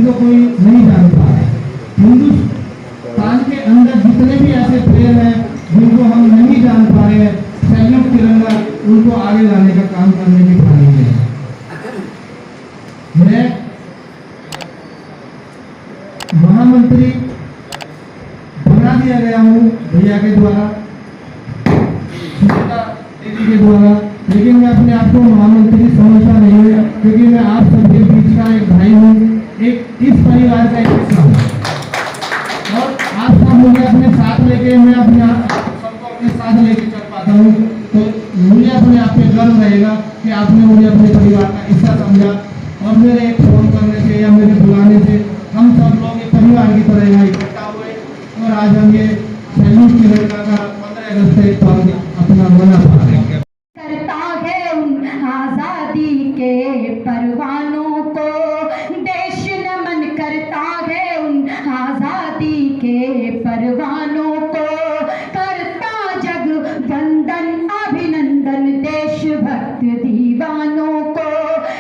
को कोई नहीं जान पा रहा। हिंदुस्तान के अंदर जितने भी ऐसे प्लेयर हैं जिनको हम नहीं जान पा रहे हैं, सैल्यूट तिरंगा उनको आगे लाने का काम करने की ठानी है। मैं महामंत्री बना दिया गया हूँ भैया के द्वारा, दीदी के द्वारा, लेकिन मैं अपने आप को महामंत्री समझता नहीं हूँ, क्योंकि मैं आप सबके बीच का एक भाई हूँ, एक इस परिवार का एक हिस्सा हूँ। और आप सब मुझे अपने साथ लेके, मैं अपने सबको अपने साथ लेके चल पाता हूँ, तो मुझे अपने आप पे गर्व रहेगा कि आपने मुझे अपने परिवार का हिस्सा समझा। और मेरे फोन करने से या मेरे बुलाने से हम सब लोग एक परिवार की तरह यहाँ इकट्ठा हुए और आज हम ये सैल्यूट तिरंगा का 15 अगस्त से अपना मना पा रहे हैं। करता है उन आजादी के परवानों को देश नमन, करता है उन आजादी के परवानों को, करता जग वंदन अभिनंदन देशभक्त दीवानों को,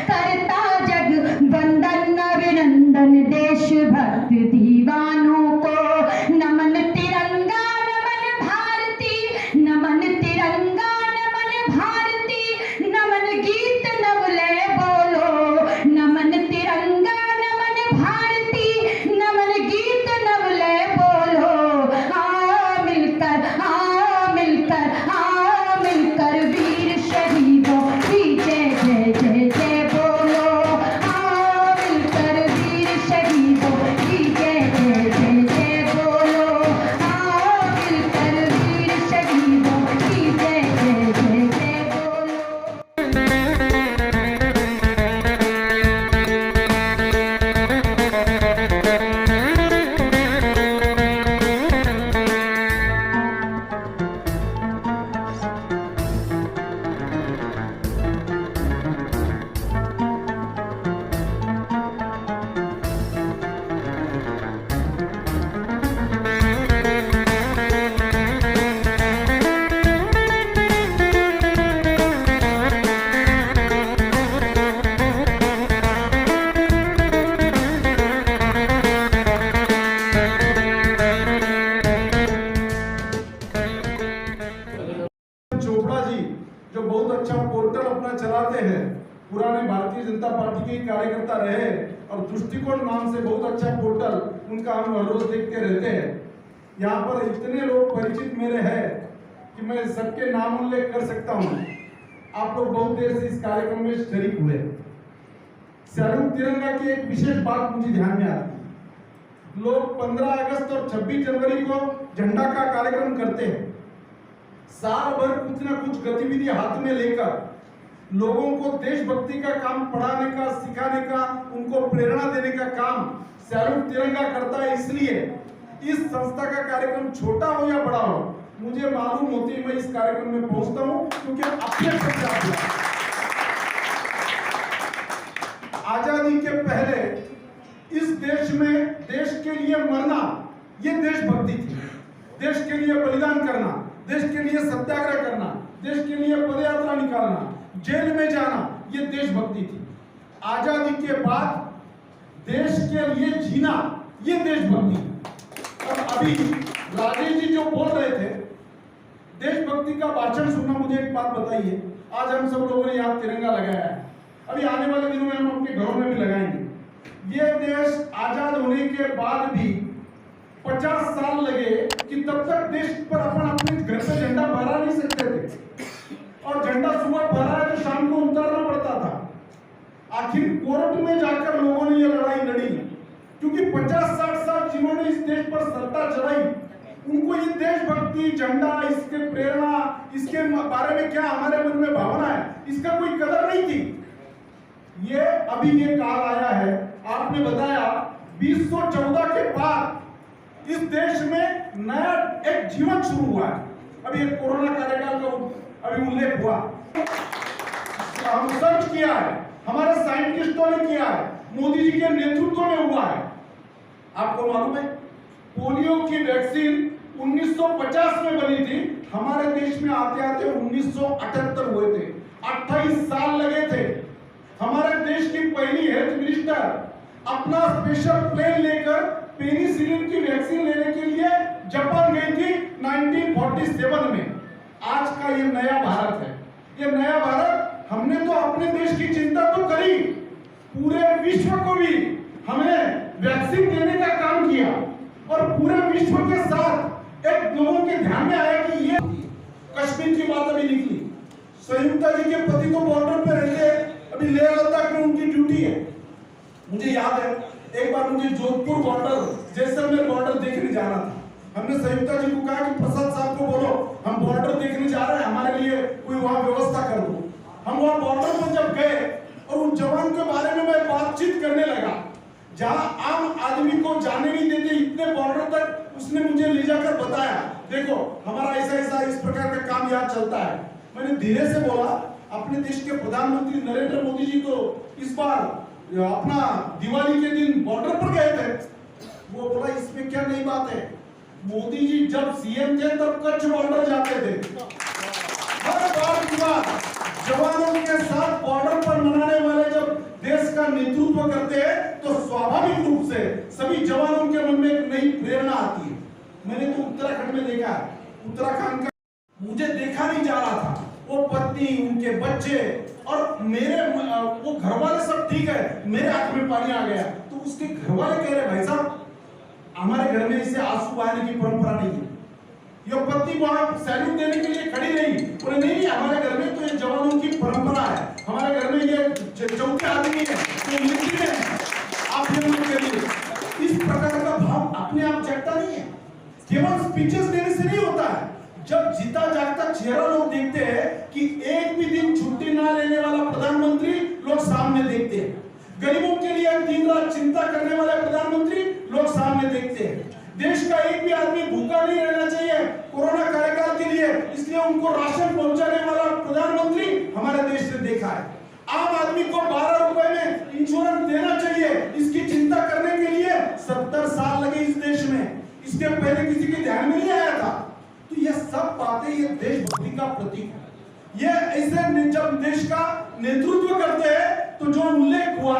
करता जग वंदन अभिनंदन देशभक्त दीवानों को। नमन तिरंगा नमन भारती, नमन तिरंगा नमन भारती, नमन गीत नवले बोलो, नमन तिरंगा नमन भारती, नमन गीत नवले बोलो। आ मिलकर वीर शहीदों की जय जय जय जय बोलो। आ मिलकर वीर शहीदों की जय जय जय जय बोलो। आ मिलकर वीर शहीदों की जय जय जय जय बोलो। चोपड़ा जी जो बहुत अच्छा पोर्टल अपना चलाते हैं, पुराने भारतीय जनता पार्टी के कार्यकर्ता रहे और दृष्टिकोण नाम से बहुत अच्छा पोर्टल उनका हम हर रोज देखते रहते हैं। यहाँ पर इतने लोग परिचित मेरे हैं कि मैं सबके नाम उल्लेख कर सकता हूँ। आप लोग बहुत देर से इस कार्यक्रम में शरीक हुए। सैल्यूट तिरंगा की एक विशेष बात मुझे ध्यान में आती है। लोग 15 अगस्त और 26 जनवरी को झंडा का कार्यक्रम करते हैं। साल भर कुछ ना कुछ गतिविधि हाथ में लेकर लोगों को देशभक्ति का काम पढ़ाने का, सिखाने का, उनको प्रेरणा देने का काम सैल्यूट तिरंगा करता है। इसलिए इस संस्था का कार्यक्रम छोटा हो या बड़ा हो, मुझे मालूम होती है मैं इस कार्यक्रम में पहुंचता हूं, क्योंकि अपने सबसे आजादी के पहले इस देश में देश के लिए मरना ये देशभक्ति थी। देश के लिए बलिदान करना, देश के लिए सत्याग्रह करना, देश के लिए पदयात्रा निकालना, जेल में जाना, ये देशभक्ति थी। आजादी के बाद देश के लिए जीना ये देशभक्ति। और अभी राजेश जी जो बोल रहे थे देशभक्ति का भाषण सुनना, मुझे एक बात बताइए। आज हम सब लोगों ने यहाँ तिरंगा लगाया है, अभी आने वाले दिनों में हम अपने घरों में भी लगाएंगे। ये देश आजाद होने के बाद भी 50 साल लगे कि तब तक देश पर अपन अपने घर से झंडा फहरा नहीं सकते थे, और झंडा सुबह फहरा है तो शाम को उतारना पड़ता था। आखिर कोर्ट में जाकर लोगों ने ये लड़ाई लड़ी, क्योंकि 50-60 साल जिन्होंने इस देश पर सत्ता चलाई, उनको ये देशभक्ति, झंडा, इसके प्रेरणा, इसके बारे में क्या हमारे मन में भावना है, इसका कोई कदर नहीं थी। ये अभी ये काल आया है, आपने बताया 2014 के बाद इस देश में नया एक जीवन शुरू हुआ है। अभी एक कोरोना कार्यकाल का अभी उल्लेख हुआ, हम सर्च किया है, हमारे साइंटिस्टों ने किया है, मोदी जी के नेतृत्व में हुआ है। आपको मालूम है पोलियो की वैक्सीन 1950 में बनी थी, हमारे देश में आते आते 1978 हुए थे, 28 साल लगे थे। हमारे देश की पहली हेल्थ मिनिस्टर अपना स्पेशल प्लेन लेकर पेनिसिलिन की वैक्सीन लेने के लिए जापान गई थी 1947 में। आज का ये नया भारत है। ये नया भारत, हमने तो अपने देश की चिंता तो करी, पूरे विश्व को भी हमें वैक्सीन देने का काम किया और पूरे विश्व के साथ एक लोगों के ध्यान में आया कि ये कश्मीर की बात अभी निकली। संयुक्ता जी के पति तो बॉर्डर पे रहते, अभी लेह लद्दाख में उनकी ड्यूटी है। मुझे याद है एक बार मुझे जोधपुर बॉर्डर, जैसलमेर बॉर्डर देखने जाना था। हमने संयुक्ता जी को कहा कि प्रसाद साहब को बोलो हम बॉर्डर देखने जा रहे हैं, हमारे लिए कोई वहां व्यवस्था कर दो। हम वहां बॉर्डर पर जब गए और उन जवान के बारे में मैं बातचीत करने लगा, जहां आम आदमी को जाने नहीं देते इतने बॉर्डर तक, उसने मुझे ले जाकर बताया देखो हमारा ऐसा ऐसा इस प्रकार का काम यहाँ चलता है। मैंने धीरे से बोला अपने देश के प्रधानमंत्री नरेंद्र मोदी जी तो इस बार अपना दिवाली के दिन बॉर्डर पर गए थे। वो बोला इसमें क्या नई बात है, मोदी जी जब सीएम थे तब कच्छ बॉर्डर जाते थे। हर बार की बात जवानों के साथ बॉर्डर पर मनाने वाले जब देश का नेतृत्व करते हैं तो स्वाभाविक रूप से सभी जवानों के मन में एक नई प्रेरणा आती है। मैंने तो उत्तराखंड में देखा, उत्तराखंड का मुझे देखा नहीं जा रहा था, वो पत्नी उनके बच्चे और मेरे वो घर वाले सब ठीक है, मेरे आंख में पानी आ गया। तो उसके घर वाले कह रहे भाई साहब हमारे घर में इसे आंसू बहाने की परंपरा नहीं है। ये पत्नी वहां सैल्यूट देने के लिए खड़ी नहीं, बोले नहीं हमारे घर में तो ये जवानों की परंपरा है, हमारे घर में ये चौथे आदमी है तो मिलिट्री में आप ये मत करिए। इस प्रकार का भाव अपने आप जगता नहीं है, केवल स्पीचेस देने से नहीं होता है। जब जीता जागता चेहरा लोग देखते हैं कि एक भी दिन छुट्टी ना लेने वाला प्रधानमंत्री लोग सामने देखते हैं, गरीबों के लिए दिन रात चिंता करने वाले प्रधानमंत्री लोग सामने देखते हैं, देश का एक भी आदमी भूखा नहीं रहना चाहिए कोरोना कार्यकाल के लिए इसलिए उनको राशन पहुंचाने वाला प्रधानमंत्री हमारे देश ने देखा है। आम आदमी को 12 रुपए में इंश्योरेंस देना चाहिए, इसकी चिंता करने के लिए 70 साल लगे इस देश में, इसके पहले किसी के ध्यान में नहीं आया था। तो ये सब बातें ये देशभक्ति का प्रतीक है। ये ऐसे जब देश का नेतृत्व करते हैं तो जो उल्लेख हुआ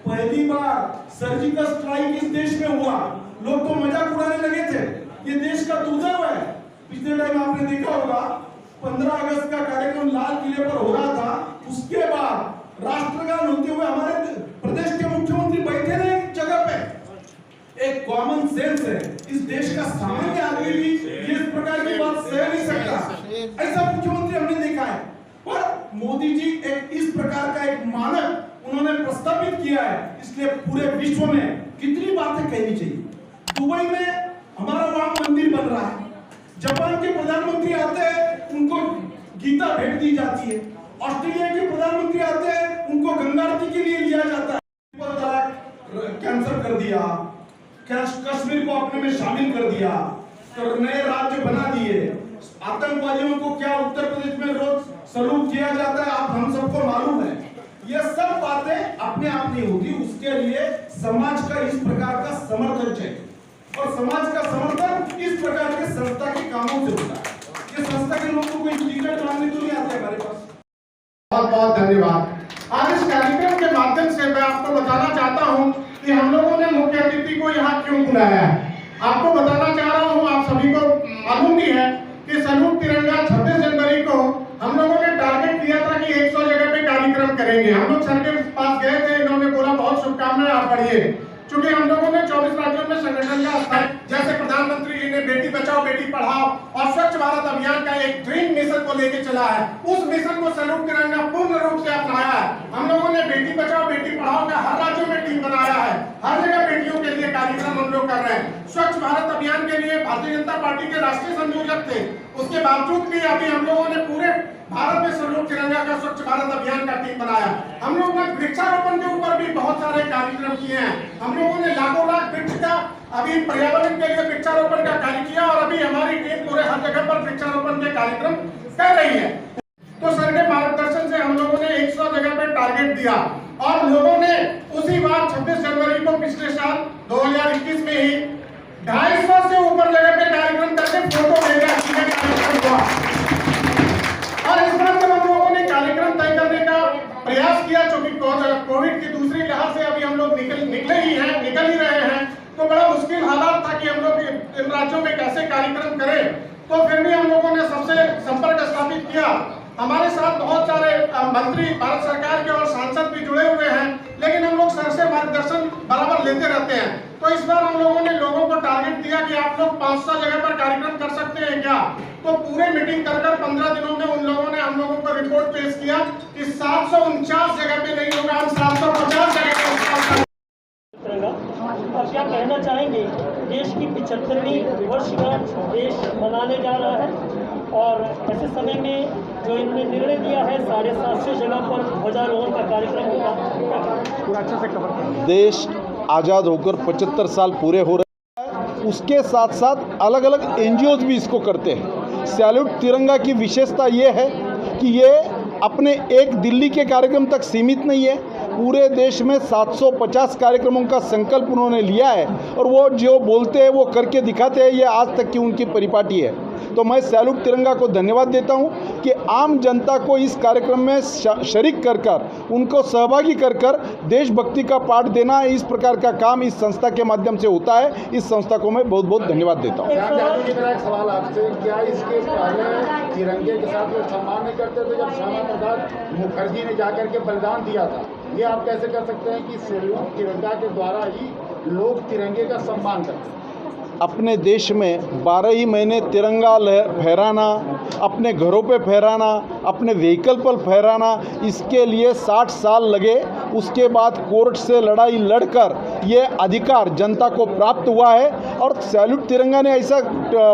पहली बार सर्जिकल स्ट्राइक इस देश में हुआ, लोग तो मजाक उड़ाने लगे थे, ये देश का दुर्दैव है। पिछले टाइम आपने देखा होगा 15 अगस्त का कार्यक्रम लाल किले पर हो रहा था, उसके बाद राष्ट्रगान होते हुए हमारे प्रदेश के मुख्यमंत्री बैठे रहे एक जगह पे। एक कॉमन सेंस है, इस देश का सामान्य आदमी भी इस प्रकार की बात सह नहीं सकता, ऐसा मुख्यमंत्री हमने देखा है। पर मोदी जी एक इस प्रकार का एक मानक उन्होंने प्रस्तावित किया है, इसलिए पूरे विश्व में कितनी बातें कहनी चाहिए। दुबई में हमारा राम मंदिर बन रहा है, जापान के प्रधानमंत्री आते हैं उनको गीता भेंट दी जाती है, ऑस्ट्रेलिया के प्रधानमंत्री आते हैं उनको गंगा आरती के लिए लिया जाता है। कैंसिल कर दिया, कश्मीर को अपने में शामिल कर दिया, तो नए राज्य बना दिए, आतंकवादियों को क्या उत्तर प्रदेश में रोज सलूट किया जाता है आप हम सबको मालूम है। ये सब बातें अपने आप नहीं होती, उसके लिए समाज का इस प्रकार का समर्थन चाहिए और समाज का समर्थन इस प्रकार के संस्था के कामों से होता है। ये संस्था के लोगों को कोई टिकट मांगने तो नहीं आते हमारे पास। बहुत बहुत धन्यवाद। आज इस कार्यक्रम के माध्यम से मैं आपको बताना चाहता हूं कि हम लोगों ने मुख्य अतिथि को यहाँ क्यों बुलाया है। आपको बताना चाह रहा हूँ, आप सभी को मालूम भी है कि सैल्यूट तिरंगा 26 जनवरी को हम लोगों ने टारगेट किया था कि 100 जगह पे कार्यक्रम करेंगे। हम लोग सर के पास गए थे, इन्होंने बोला बहुत शुभकामनाएं आप पढ़िए, क्योंकि हम लोगों ने 24 राज्यों में संगठन का स्थान, जैसे प्रधानमंत्री जी ने बेटी बचाओ बेटी पढ़ाओ और स्वच्छ भारत अभियान का एक ड्रीम मिशन को लेके चला है, उस मिशन को सैल्यूट तिरंगा पूर्ण रूप से अपनाया है। हम लोगों ने बेटी बचाओ बेटी पढ़ाओ का हर राज्य में टीम बनाया है, हर जगह बेटियों के लिए कार्यक्रम हम लोग कर रहे हैं। स्वच्छ भारत अभियान के लिए भारतीय जनता पार्टी के राष्ट्रीय संयोजक थे, उसके बावजूद भी अभी हम लोगों ने पूरे भारत में सैल्यूट तिरंगा का स्वच्छ भारत अभियान का टीम बनाया। हम लोग ने वृक्षारोपण के ऊपर भी बहुत सारे कार्यक्रम किए हैं। हम लोगों ने लाखों लाख वृक्ष का अभी पर्यावरण के लिए वृक्षारोपण का कार्य किया और अभी हमारी टीम पूरे हर जगह पर वृक्षारोपण के कार्यक्रम कर रही है। तो सर के मार्गदर्शन से हम लोगों ने 100 जगह पे टारगेट दिया और लोगों ने उसी बार 26 जनवरी को पिछले साल 2021 में ही 250 से ऊपर जगह पे कार्यक्रम करके फोटो भेजा हुआ। और इस बार जब हम लोगों ने कार्यक्रम तय करने का प्रयास किया, चूंकि कोविड की दूसरी लहर से अभी हम लोग निकले ही राज्यों में कैसे कार्यक्रम करें, तो फिर भी हम लोगों ने सबसे संपर्क स्थापित किया। हमारे साथ बहुत सारे मंत्री भारत सरकार के और सांसद भी जुड़े हुए हैं, लेकिन हम लोग सर से मार्गदर्शन बराबर लेते रहते हैं। तो इस बार हम लोगों ने लोगों को टारगेट दिया कि आप लोग 500 जगह पर कार्यक्रम कर सकते हैं क्या। तो पूरे मीटिंग कर 15 दिनों में उन लोगों ने हम लोगों को रिपोर्ट पेश किया कि 749 जगह पे नहीं होगा, हम 750 जगह पे। अब क्या कहना चाहेंगे, देश की 75वीं वर्षगांठ देश मनाने जा रहा है और ऐसे समय में जो इन्होंने निर्णय दिया है 750 जगह पर ध्वजारोहण का कार्यक्रम होगा। देश आज़ाद होकर 75 साल पूरे हो रहे हैं, उसके साथ साथ अलग अलग एनजीओज भी इसको करते हैं। सैल्यूट तिरंगा की विशेषता ये है कि ये अपने एक दिल्ली के कार्यक्रम तक सीमित नहीं है, पूरे देश में 750 कार्यक्रमों का संकल्प उन्होंने लिया है और वो जो बोलते हैं वो करके दिखाते हैं। ये आज तक की उनकी परिपाटी है। तो मैं सैल्यूट तिरंगा को धन्यवाद देता हूं कि आम जनता को इस कार्यक्रम में शरीक कर उनको सहभागी कर देशभक्ति का पाठ देना, इस प्रकार का काम इस संस्था के माध्यम से होता है। इस संस्था को मैं बहुत बहुत धन्यवाद देता हूँ। एक सवाल आपसे, क्या इसके पहले तिरंगे के साथ लोग सम्मान नहीं करते थे जब श्यामा प्रसाद मुखर्जी ने जाकर के बलिदान दिया था? ये आप कैसे कर सकते हैं कि सैल्यूट तिरंगा के द्वारा ही लोग तिरंगे का सम्मान करते हैं? अपने देश में 12 ही महीने तिरंगा फहराना, अपने घरों पे फहराना, अपने व्हीकल पर फहराना, इसके लिए 60 साल लगे। उसके बाद कोर्ट से लड़ाई लड़कर ये अधिकार जनता को प्राप्त हुआ है। और सैल्यूट तिरंगा ने ऐसा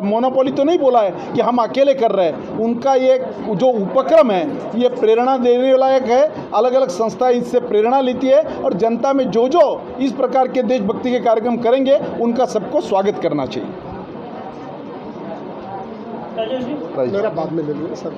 मोनोपोली तो नहीं बोला है कि हम अकेले कर रहे हैं। उनका ये जो उपक्रम है ये प्रेरणा देने लायक है। अलग अलग संस्थाएं इससे प्रेरणा लेती है और जनता में जो जो इस प्रकार के देशभक्ति के कार्यक्रम करेंगे उनका सबको स्वागत करना चाहिए। मेरा बाद में ले लीजिए सर।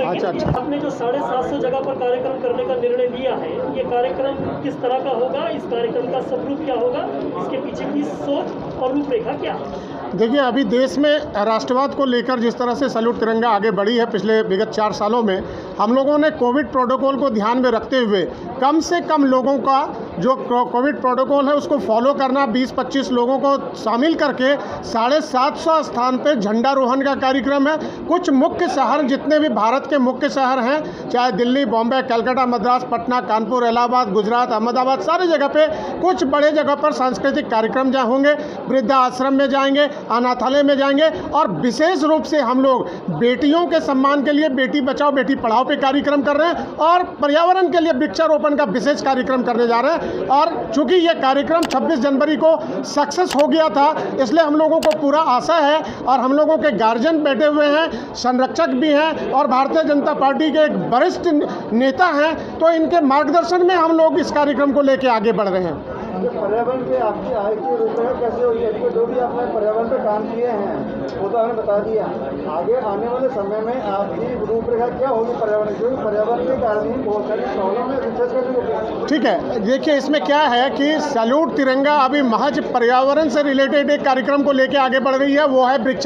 अच्छा, आपने जो 750 जगह पर कार्यक्रम करने का निर्णय लिया है, ये कार्यक्रम किस तरह का होगा, इस कार्यक्रम का स्वरूप क्या होगा, इसके पीछे की सोच और रूपरेखा क्या है? देखिए, अभी देश में राष्ट्रवाद को लेकर जिस तरह से सैल्यूट तिरंगा आगे बढ़ी है पिछले विगत 4 सालों में, हम लोगों ने कोविड प्रोटोकॉल को ध्यान में रखते हुए कम से कम लोगों का जो कोविड प्रोटोकॉल है उसको फॉलो करना, 20-25 लोगों को शामिल करके 750 स्थान पे झंडारोहण का कार्यक्रम है। कुछ मुख्य शहर, जितने भी भारत के मुख्य शहर हैं, चाहे दिल्ली, बॉम्बे, कलकत्ता, मद्रास, पटना, कानपुर, इलाहाबाद, गुजरात, अहमदाबाद, सारी जगह पे कुछ बड़े जगह पर सांस्कृतिक कार्यक्रम जहाँ होंगे, वृद्धा आश्रम में जाएंगे, अनाथालय में जाएंगे। और विशेष रूप से हम लोग बेटियों के सम्मान के लिए बेटी बचाओ बेटी पढ़ाओ पे कार्यक्रम कर रहे हैं और पर्यावरण के लिए वृक्षारोपण का विशेष कार्यक्रम करने जा रहे हैं। और चूंकि ये कार्यक्रम 26 जनवरी को सक्सेस हो गया था, इसलिए हम लोगों को पूरा आशा है और हम लोगों के गार्जियन बैठे हुए हैं, संरक्षक भी हैं और भारतीय जनता पार्टी के एक वरिष्ठ नेता हैं, तो इनके मार्गदर्शन में हम लोग इस कार्यक्रम को लेकर आगे बढ़ रहे हैं। पर्यावरण के आपकी आय की रूपरेखा कैसे होगी? क्योंकि जो भी आपने पर्यावरण पर काम किए हैं वो तो आपने बता दिया, आगे आने वाले समय में आपकी रूपरेखा क्या होगी पर्यावरण की? क्योंकि पर्यावरण के कारण ही बहुत सारी प्रॉब्लम है, विशेष करके। ठीक है, देखिए इसमें क्या है कि सैल्यूट तिरंगा अभी महज पर्यावरण से रिलेटेड एक कार्यक्रम को लेकर आगे बढ़ रही है, वो है वृक्ष